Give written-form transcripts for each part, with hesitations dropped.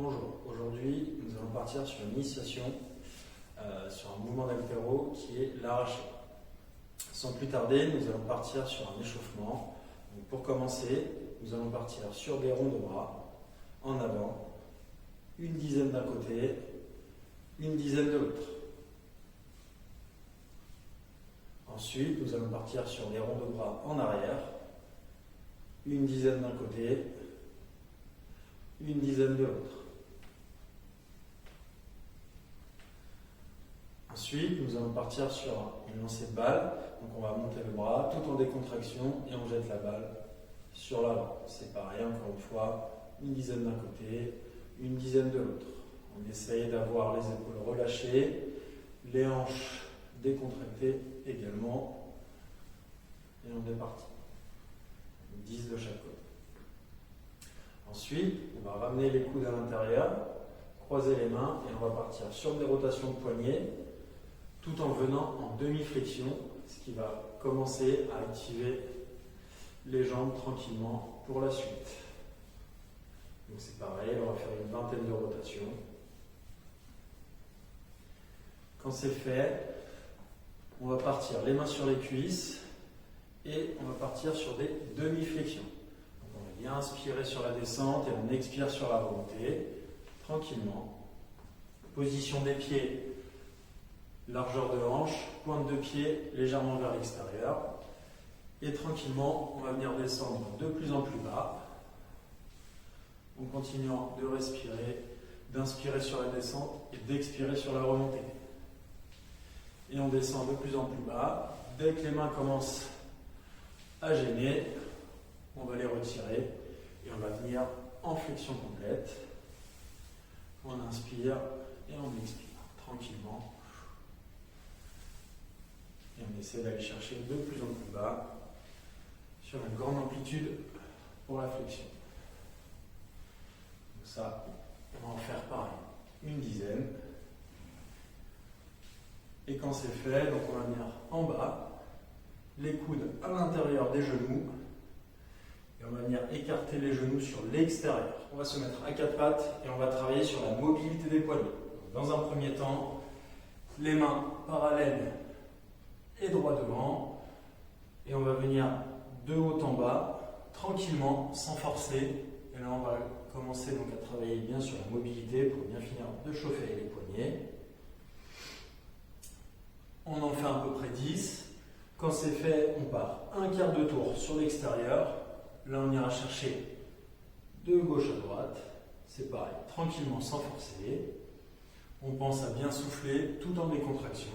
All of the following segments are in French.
Bonjour, aujourd'hui nous allons partir sur une initiation sur un mouvement d'haltéro qui est l'arraché. Sans plus tarder, nous allons partir sur un échauffement. Donc pour commencer, nous allons partir sur des ronds de bras, en avant, une dizaine d'un côté, une dizaine de l'autre. Ensuite, nous allons partir sur des ronds de bras en arrière, une dizaine d'un côté, une dizaine de l'autre. Ensuite, nous allons partir sur une lancée de balle. Donc on va monter le bras tout en décontraction et on jette la balle sur l'avant. C'est pareil, encore une fois, une dizaine d'un côté, une dizaine de l'autre. On essaye d'avoir les épaules relâchées, les hanches décontractées également. Et on est parti. 10 de chaque côté. Ensuite, on va ramener les coudes à l'intérieur, croiser les mains et on va partir sur des rotations de poignets tout en venant en demi-flexion, ce qui va commencer à activer les jambes tranquillement pour la suite. Donc c'est pareil, on va faire une vingtaine de rotations. Quand c'est fait, on va partir les mains sur les cuisses et on va partir sur des demi-flexions. Donc on va bien inspirer sur la descente et on expire sur la remontée, tranquillement. Position des pieds. Largeur de hanche, pointe de pied légèrement vers l'extérieur. Et tranquillement, on va venir descendre de plus en plus bas. En continuant de respirer, d'inspirer sur la descente et d'expirer sur la remontée. Et on descend de plus en plus bas. Dès que les mains commencent à gêner, on va les retirer et on va venir en flexion complète. On inspire et on expire tranquillement. Et on essaie d'aller chercher de plus en plus bas sur une grande amplitude pour la flexion. Donc ça, on va en faire pareil, une dizaine. Et quand c'est fait, donc on va venir en bas, les coudes à l'intérieur des genoux. Et on va venir écarter les genoux sur l'extérieur. On va se mettre à quatre pattes et on va travailler sur la mobilité des poignets. Dans un premier temps, les mains parallèles et droit devant, et on va venir de haut en bas, tranquillement, sans forcer, et là on va commencer donc à travailler bien sur la mobilité pour bien finir de chauffer les poignets. On en fait à peu près 10, quand c'est fait, on part un quart de tour sur l'extérieur, là on ira chercher de gauche à droite, c'est pareil, tranquillement, sans forcer, on pense à bien souffler tout en décontraction.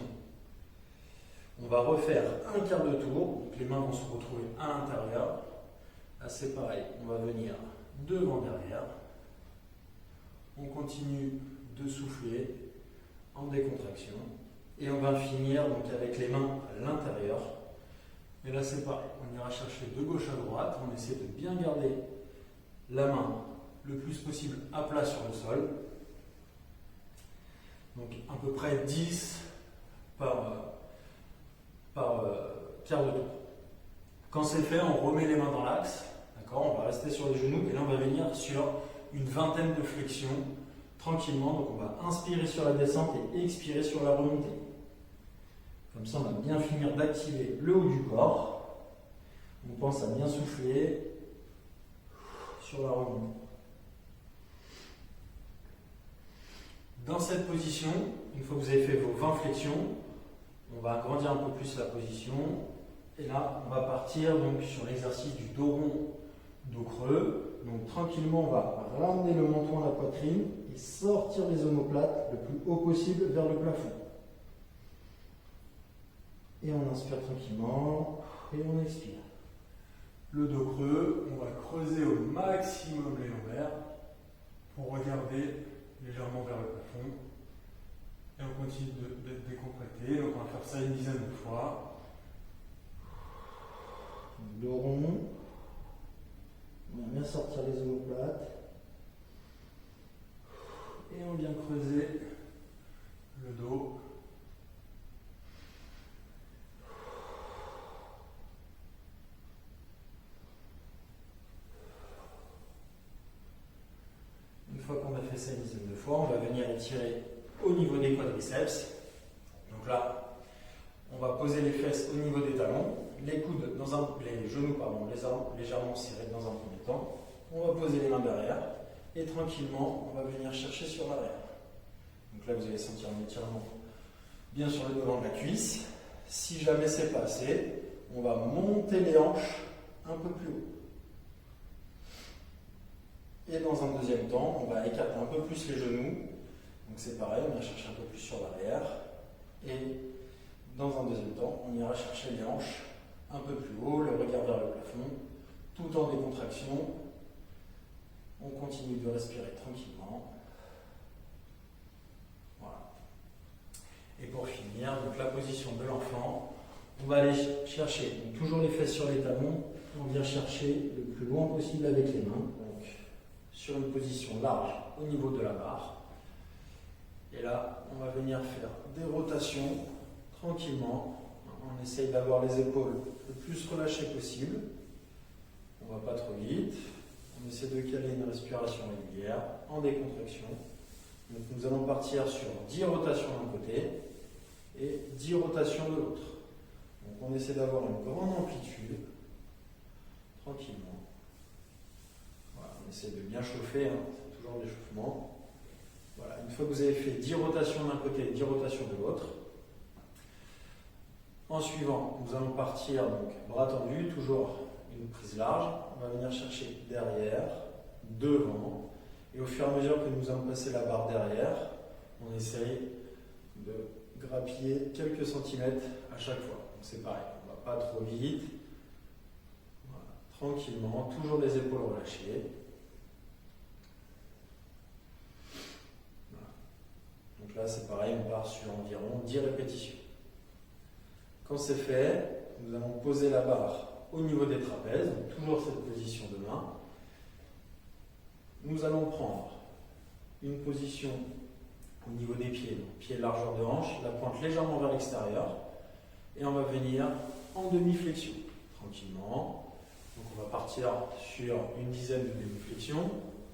On va refaire un quart de tour, donc les mains vont se retrouver à l'intérieur. Là c'est pareil, on va venir devant derrière. On continue de souffler en décontraction. Et on va finir donc avec les mains à l'intérieur. Et là c'est pareil, on ira chercher de gauche à droite. On essaie de bien garder la main le plus possible à plat sur le sol. Donc à peu près 10 par quart de tour. Quand c'est fait, on remet les mains dans l'axe, d'accord, on va rester sur les genoux et là on va venir sur une vingtaine de flexions tranquillement. Donc on va inspirer sur la descente et expirer sur la remontée. Comme ça on va bien finir d'activer le haut du corps. On pense à bien souffler sur la remontée. Dans cette position, une fois que vous avez fait vos 20 flexions, on va agrandir un peu plus la position. Et là, on va partir donc sur l'exercice du dos rond, dos creux. Donc tranquillement, on va ramener le menton à la poitrine et sortir les omoplates le plus haut possible vers le plafond. Et on inspire tranquillement et on expire. Le dos creux, on va creuser au maximum les lombaires pour regarder légèrement vers le plafond. Et on continue de décontracter. Donc on va faire ça une dizaine de fois. Dos rond. On va bien sortir les omoplates. Et on vient creuser le dos. fois qu'on a fait ça une dizaine de fois, on va venir étirer au niveau des quadriceps. Donc là, on va poser les fesses au niveau des talons, les coudes les genoux légèrement serrés dans un premier temps. On va poser les mains derrière et tranquillement, on va venir chercher sur l'arrière. Donc là, vous allez sentir un étirement bien sur le devant de la cuisse. Si jamais c'est pas assez, on va monter les hanches un peu plus haut. Et dans un deuxième temps, on va écarter un peu plus les genoux. Donc c'est pareil, on va chercher un peu plus sur l'arrière. Et dans un deuxième temps, on ira chercher les hanches un peu plus haut, le regard vers le plafond, tout en décontraction. On continue de respirer tranquillement. Voilà. Et pour finir, donc la position de l'enfant, on va aller chercher donc toujours les fesses sur les talons. On vient chercher le plus loin possible avec les mains. Donc sur une position large au niveau de la barre. Et là, on va venir faire des rotations tranquillement. On essaye d'avoir les épaules le plus relâchées possible. On ne va pas trop vite. On essaie de caler une respiration régulière en décontraction. Donc nous allons partir sur 10 rotations d'un côté et 10 rotations de l'autre. Donc on essaie d'avoir une grande amplitude, tranquillement. Voilà, on essaie de bien chauffer, c'est toujours l'échauffement. Voilà, une fois que vous avez fait 10 rotations d'un côté et 10 rotations de l'autre, en suivant, nous allons partir donc bras tendus, toujours une prise large. On va venir chercher derrière, devant, et au fur et à mesure que nous allons passer la barre derrière, on essaye de grappiller quelques centimètres à chaque fois. Donc c'est pareil, on ne va pas trop vite. Voilà, tranquillement, toujours les épaules relâchées. Voilà. Donc là c'est pareil, on part sur environ 10 répétitions. Quand c'est fait, nous allons poser la barre au niveau des trapèzes, donc toujours cette position de main. Nous allons prendre une position au niveau des pieds, donc pied largeur de hanche, la pointe légèrement vers l'extérieur, et on va venir en demi-flexion, tranquillement. Donc on va partir sur une dizaine de demi-flexions.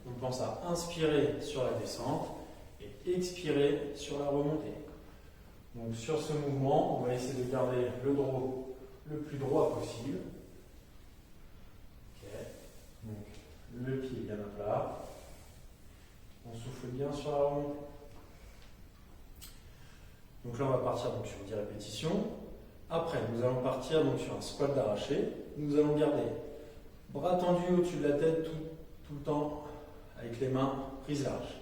On pense à inspirer sur la descente et expirer sur la remontée. Donc sur ce mouvement, on va essayer de garder le dos le plus droit possible. Okay. Donc le pied bien à plat. On souffle bien sur la remontée. Donc là, on va partir donc, sur 10 répétitions. Après, nous allons partir donc, sur un squat d'arraché. Nous allons garder bras tendus au-dessus de la tête tout le temps avec les mains prises larges.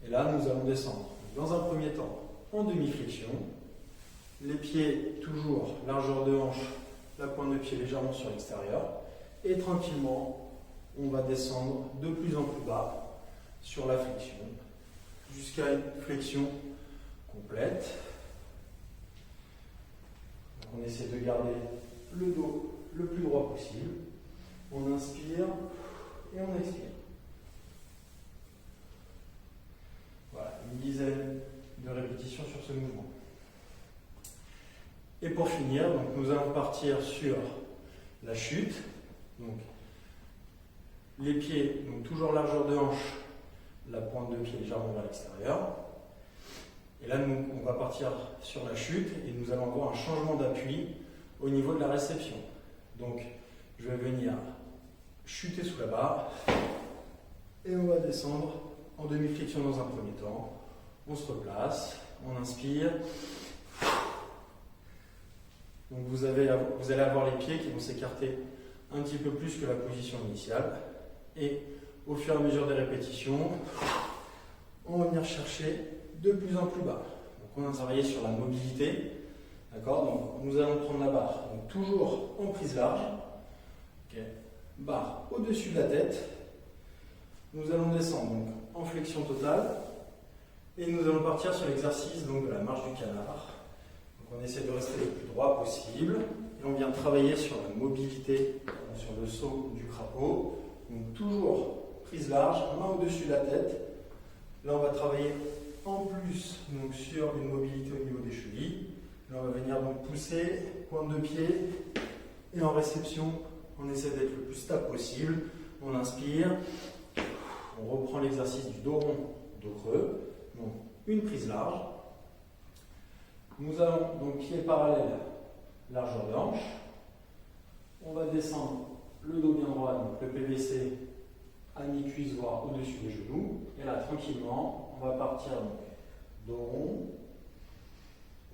Et là, nous allons descendre dans un premier temps en demi-flexion. Les pieds toujours largeur de hanche, la pointe de pied légèrement sur l'extérieur. Et tranquillement, on va descendre de plus en plus bas sur la flexion jusqu'à une flexion complète. Donc on essaie de garder le dos le plus droit possible. On inspire et on expire. Voilà, une dizaine de répétitions sur ce mouvement. Et pour finir, donc nous allons partir sur la chute. Donc, les pieds, donc toujours largeur de hanche, la pointe de pied légèrement vers l'extérieur. Et là, on va partir sur la chute et nous allons avoir un changement d'appui au niveau de la réception. Donc, je vais venir chuter sous la barre et on va descendre en demi-flexion dans un premier temps. On se replace, on inspire. Donc, vous allez avoir les pieds qui vont s'écarter un petit peu plus que la position initiale. Et au fur et à mesure des répétitions, on va venir chercher de plus en plus bas. Donc on va travailler sur la mobilité. D'accord ? Donc nous allons prendre la barre, donc toujours en prise large. Okay. Barre au-dessus de la tête. Nous allons descendre donc, en flexion totale. Et nous allons partir sur l'exercice donc, de la marche du canard. Donc on essaie de rester le plus droit possible. Et on vient travailler sur la mobilité, sur le saut du crapaud. Donc toujours prise large, main au-dessus de la tête. Là, on va travailler en plus donc, sur une mobilité au niveau des chevilles. Là, on va venir donc pousser, pointe de pied. Et en réception, on essaie d'être le plus stable possible. On inspire, on reprend l'exercice du dos rond, dos creux. Donc, une prise large. Nous allons donc pied parallèle, largeur de hanche. On va descendre le dos bien droit, donc le PVC à mi-cuisse, voire au-dessus des genoux. Et là, tranquillement, on va partir donc, dos rond.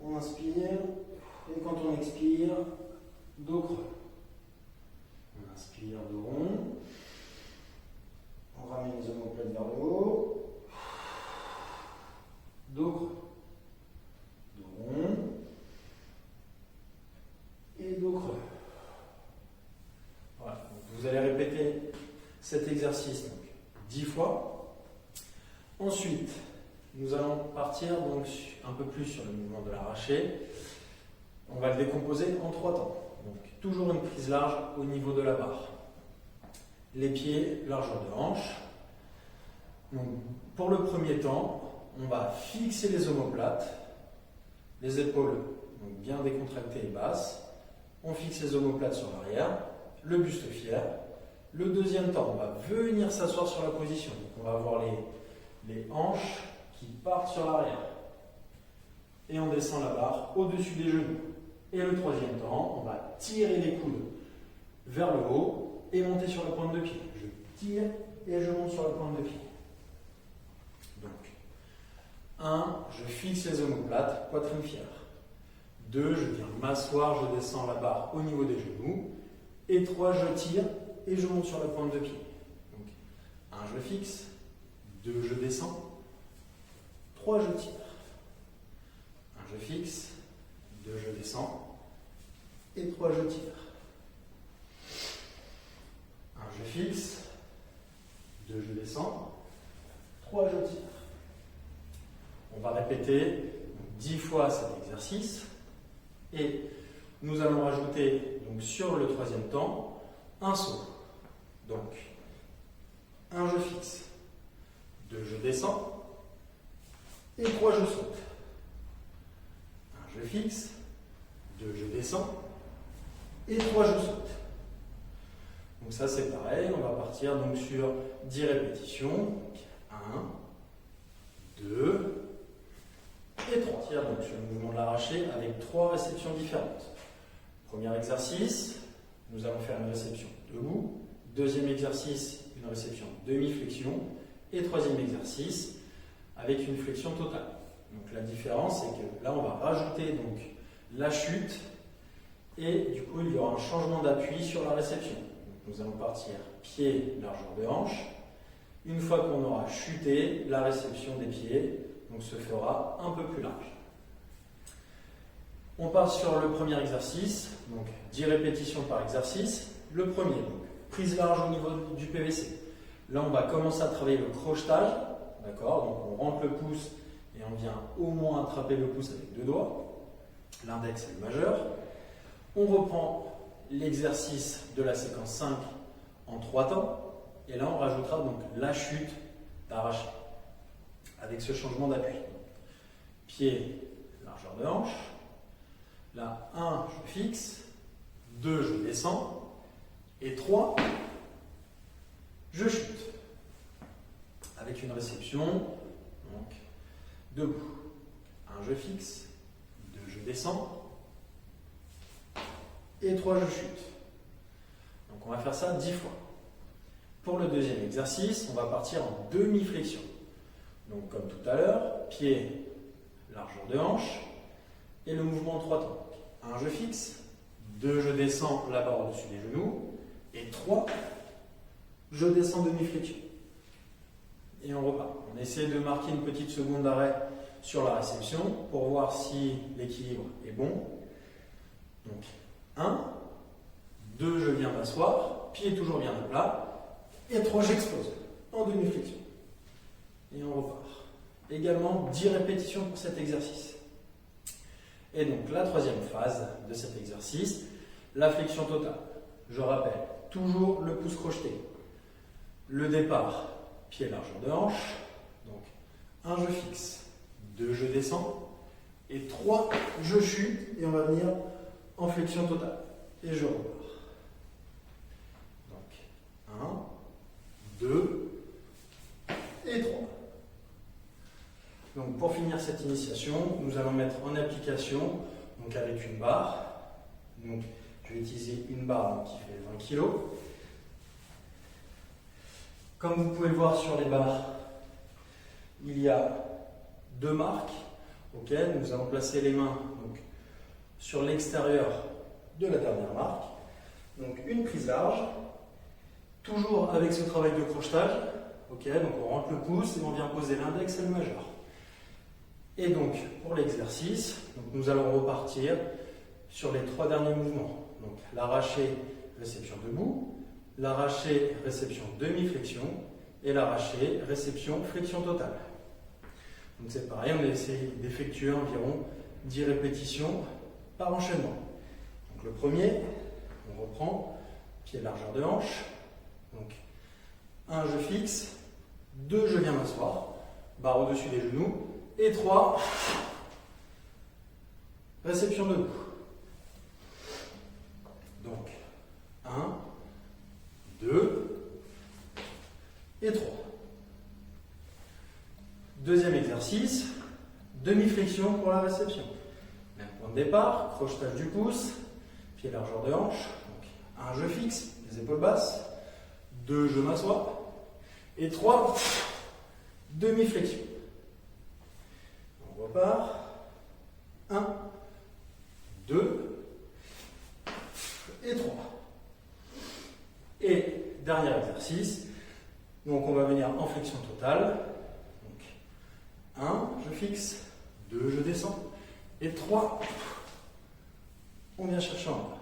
On inspire. Et quand on expire, dos creux. On inspire, dos rond. On ramène les omoplates vers le haut. Dos creux. Dos rond. Et dos creux. Voilà. Donc vous allez répéter cet exercice donc, 10 fois. Ensuite, nous allons partir donc, un peu plus sur le mouvement de l'arraché. On va le décomposer en 3 temps. Donc, toujours une prise large au niveau de la barre. Les pieds, largeur de hanche. Donc, pour le premier temps, on va fixer les omoplates, les épaules donc bien décontractées et basses. On fixe les omoplates sur l'arrière, le buste fier. Le deuxième temps, on va venir s'asseoir sur la position. Donc, on va avoir les hanches qui partent sur l'arrière. Et on descend la barre au-dessus des genoux. Et le troisième temps, on va tirer les coudes vers le haut et monter sur la pointe de pied. Je tire et je monte sur la pointe de pied. Donc, 1, je fixe les omoplates, poitrine fière. 2, je viens m'asseoir, je descends la barre au niveau des genoux. Et 3, je tire et je monte sur la pointe de pied. Donc, 1, je fixe. 2, je descends. 3, je tire. 1, je fixe. 2, je descends. Et 3, je tire. 1, je fixe. 2, je descends. 3, je tire. On va répéter 10 fois cet exercice. Et nous allons rajouter donc, sur le troisième temps un saut. Donc, 1, je fixe. 2, je descends. Et 3, je saute. 1, je fixe. 2, je descends. Et 3, je saute. Donc ça, c'est pareil. On va partir donc sur 10 répétitions. 1, 2 et 3. Donc sur le mouvement de l'arraché avec 3 réceptions différentes. Premier exercice, nous allons faire une réception debout. Deuxième exercice, une réception demi-flexion. Et troisième exercice, avec une flexion totale. Donc la différence, c'est que là, on va rajouter donc, la chute et du coup, il y aura un changement d'appui sur la réception. Donc, nous allons partir pied, largeur de hanche. Une fois qu'on aura chuté, la réception des pieds donc, se fera un peu plus large. On part sur le premier exercice, donc 10 répétitions par exercice. Le premier, donc, prise large au niveau du PVC. Là, on va commencer à travailler le crochetage, d'accord? Donc, on rentre le pouce et on vient au moins attraper le pouce avec 2 doigts, l'index et le majeur. On reprend l'exercice de la séquence 5 en 3 temps, et là, on rajoutera donc la chute d'arraché, avec ce changement d'appui. Pied, largeur de hanche. Là, 1, je fixe. 2, je descends. Et 3, je chute. Avec une réception, donc, debout. 1, je fixe. 2, je descends. Et 3, je chute. Donc on va faire ça 10 fois. Pour le deuxième exercice, on va partir en demi-flexion. Donc comme tout à l'heure, pied, largeur de hanche, et le mouvement en 3 temps. 1, je fixe. 2, je descends la barre au-dessus des genoux. Et 3, je descends demi-flexion. Et on repart. On essaie de marquer une petite seconde d'arrêt sur la réception pour voir si l'équilibre est bon. Donc 1, 2, je viens m'asseoir, pied toujours bien à plat. Et 3, j'explose en demi-flexion. Et on repart. Également 10 répétitions pour cet exercice. Et donc la troisième phase de cet exercice, la flexion totale. Je rappelle, toujours le pouce crocheté. Le départ, pied largeur de hanche. Donc 1, je fixe. 2, je descends. Et 3, je chute. Et on va venir en flexion totale. Et je repars. Donc 1, 2, Donc pour finir cette initiation, nous allons mettre en application donc avec une barre. Donc je vais utiliser une barre qui fait 20 kg. Comme vous pouvez le voir sur les barres, il y a deux marques auxquelles nous allons placer les mains donc, sur l'extérieur de la dernière marque. Donc une prise large, toujours avec ce travail de crochetage. Ok, donc on rentre le pouce et on vient poser l'index et le majeur. Et donc pour l'exercice, nous allons repartir sur les trois derniers mouvements. Donc l'arraché, réception debout, l'arraché, réception demi-flexion et l'arraché, réception flexion totale. Donc c'est pareil, on essaie d'effectuer environ 10 répétitions par enchaînement. Donc le premier, on reprend, pied largeur de hanche. Donc 1, je fixe, 2, je viens m'asseoir, barre au-dessus des genoux, et 3, réception debout. Donc 1, 2 et 3. Deuxième exercice, demi-flexion pour la réception. Même point de départ, crochetage du pouce, pied largeur de hanche. Donc 1, je fixe, les épaules basses. 2, je m'assois. Et 3, demi-flexion. On repart. 1, 2 et 3. Et dernier exercice. Donc on va venir en flexion totale. Donc 1, je fixe. 2, je descends. Et 3, on vient chercher en bas.